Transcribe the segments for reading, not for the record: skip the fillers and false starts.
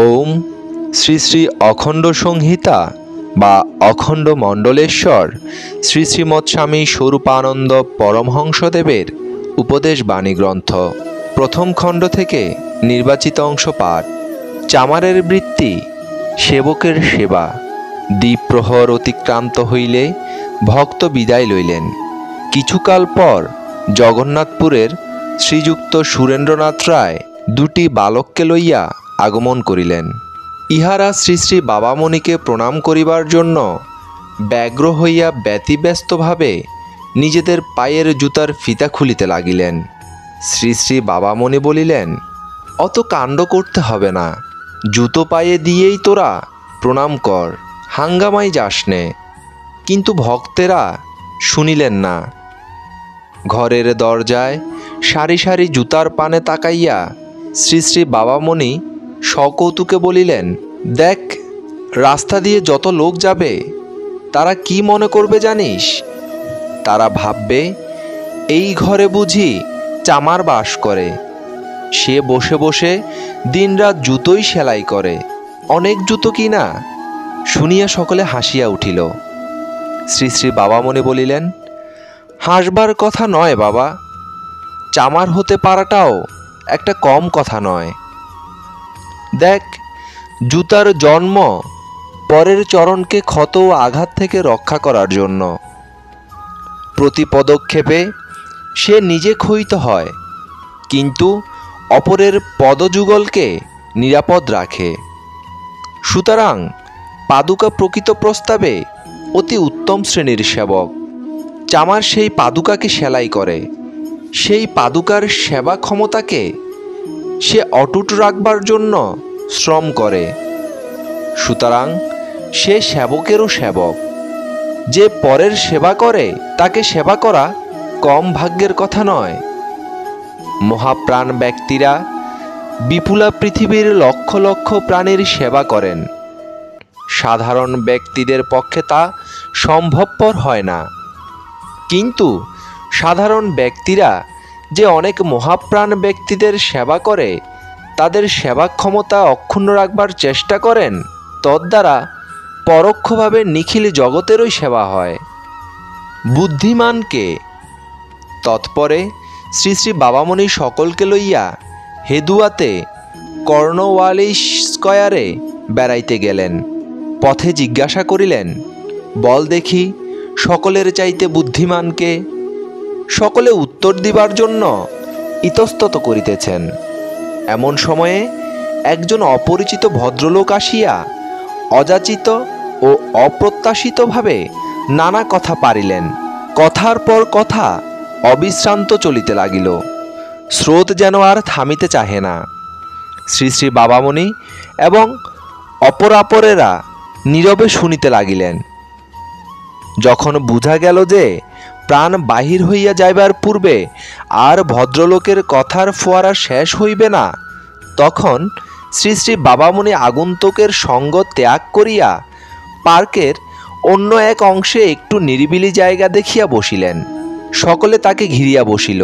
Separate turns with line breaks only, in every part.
ওম শ্রী শ্রী অখণ্ড সংহিতা বা অখণ্ড মণ্ডলেশ্বর শ্রী শ্রীমৎ স্বামী স্বরূপানন্দ পরমহংসদেবের উপদেশ বাণী গ্রন্থ প্রথম খণ্ড থেকে নির্বাচিত অংশ পাঠ। চামারের বৃত্তি, সেবকের সেবা। দ্বীপ্রহর অতিক্রান্ত হইলে ভক্ত বিদায় লইলেন। কিছুকাল পর জগন্নাথপুরের শ্রীযুক্ত সুরেন্দ্রনাথ রায় দুটি বালককে লইয়া আগমন করিলেন। ইহারা শ্রী শ্রী বাবামণিকে প্রণাম করিবার জন্য ব্যগ্র হইয়া ব্যতিব্যস্তভাবে নিজেদের পায়ের জুতার ফিতা খুলিতে লাগিলেন। শ্রী শ্রী বাবামণি বলিলেন, অত কাণ্ড করতে হবে না, জুতো পায়ে দিয়েই তোরা প্রণাম কর, হাঙ্গামাই যাস নে। কিন্তু ভক্তেরা শুনিলেন না। ঘরের দরজায় সারি সারি জুতার পানে তাকাইয়া শ্রী শ্রী বাবামণি সকৌতুকে বলিলেন, দেখ, রাস্তা দিয়ে যত লোক যাবে তারা কি মনে করবে জানিস? তারা ভাববে এই ঘরে বুঝি চামার বাস করে, সে বসে বসে দিনরাত জুতোই সেলাই করে, অনেক জুতো কিনা। শুনিয়া সকলে হাসিয়া উঠিল। শ্রী শ্রী বাবামণি বলিলেন, হাসবার কথা নয় বাবা, চামার হতে পারাটাও একটা কম কথা নয়। দেখ, জুতার জন্ম পরের চরণকে ক্ষত ও আঘাত থেকে রক্ষা করার জন্য। প্রতি পদক্ষেপে সে নিজে ক্ষয়িত হয়, কিন্তু অপরের পদযুগলকে নিরাপদ রাখে। সুতরাং পাদুকা প্রকৃত প্রস্তাবে অতি উত্তম শ্রেণীর সেবক। চামার সেই পাদুকাকে সেলাই করে, সেই পাদুকার সেবা ক্ষমতাকে সে অটুট রাখবার জন্য শ্রম করে। সুতরাং সে সেবকেরও সেবক। যে পরের সেবা করে তাকে সেবা করা কম ভাগ্যের কথা নয়। মহাপ্রাণ ব্যক্তিরা বিপুলা পৃথিবীর লক্ষ লক্ষ প্রাণীর সেবা করেন। সাধারণ ব্যক্তিদের পক্ষে তা সম্ভবপর হয় না। কিন্তু সাধারণ ব্যক্তিরা যে অনেক মহাপ্রাণ ব্যক্তিদের সেবা করে, তাদের সেবা ক্ষমতা অক্ষুণ্ণ রাখবার চেষ্টা করেন, তদ্বারা পরোক্ষভাবে নিখিল জগতেরই সেবা হয়। বুদ্ধিমানকে তৎপরে শ্রী শ্রী বাবামণি সকলকে লইয়া হেদুয়াতে কর্নওয়ালিস স্কয়ারে বেড়াইতে গেলেন। পথে জিজ্ঞাসা করিলেন, বল দেখি সকলের চাইতে বুদ্ধিমানকে? সকলে উত্তর দিবার জন্য ইতস্তত করিতেছেন। এমন সময়ে একজন অপরিচিত ভদ্রলোক আসিয়া অযাচিত ও অপ্রত্যাশিতভাবে নানা কথা পারিলেন। কথার পর কথা অবিশ্রান্ত চলিতে লাগিল। স্রোত যেন আর থামিতে চাহে না। শ্রী শ্রী বাবামণি এবং অপরাপরেরা নীরবে শুনিতে লাগিলেন। যখন বুঝা গেল যে প্রাণ বাহির হইয়া যাইবার পূর্বে আর ভদ্রলোকের কথার ফোয়ারা শেষ হইবে না, তখন শ্রী শ্রী বাবামণি আগন্তুকের সঙ্গ ত্যাগ করিয়া পার্কের অন্য এক অংশে একটু নিরিবিলি জায়গা দেখিয়া বসিলেন। সকলে তাকে ঘিরিয়া বসিল।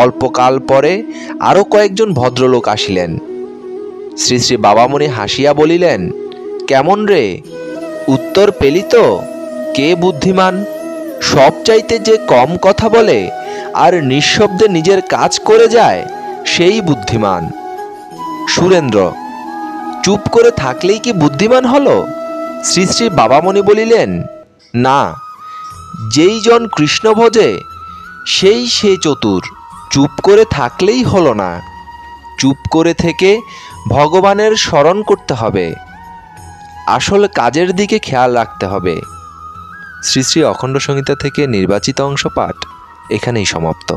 অল্পকাল পরে আরও কয়েকজন ভদ্রলোক আসিলেন। শ্রী শ্রী বাবামণি হাসিয়া বলিলেন, কেমন রে, উত্তর পেলি তো? কে বুদ্ধিমান? সবচাইতে যে কম কথা বলে আর নিঃশব্দে নিজের কাজ করে যায়, সেই বুদ্ধিমান। সুরেন্দ্র, চুপ করে থাকলেই কি বুদ্ধিমান হলো? শ্রী শ্রী বাবামণি বলিলেন, না, যেই জন কৃষ্ণ ভজে সেই সে চতুর। চুপ করে থাকলেই হলো না, চুপ করে থেকে ভগবানের স্মরণ করতে হবে, আসল কাজের দিকে খেয়াল রাখতে হবে। শ্রী শ্রী অখণ্ড সংহিতা থেকে নির্বাচিত অংশ পাঠ এখানেই সমাপ্ত।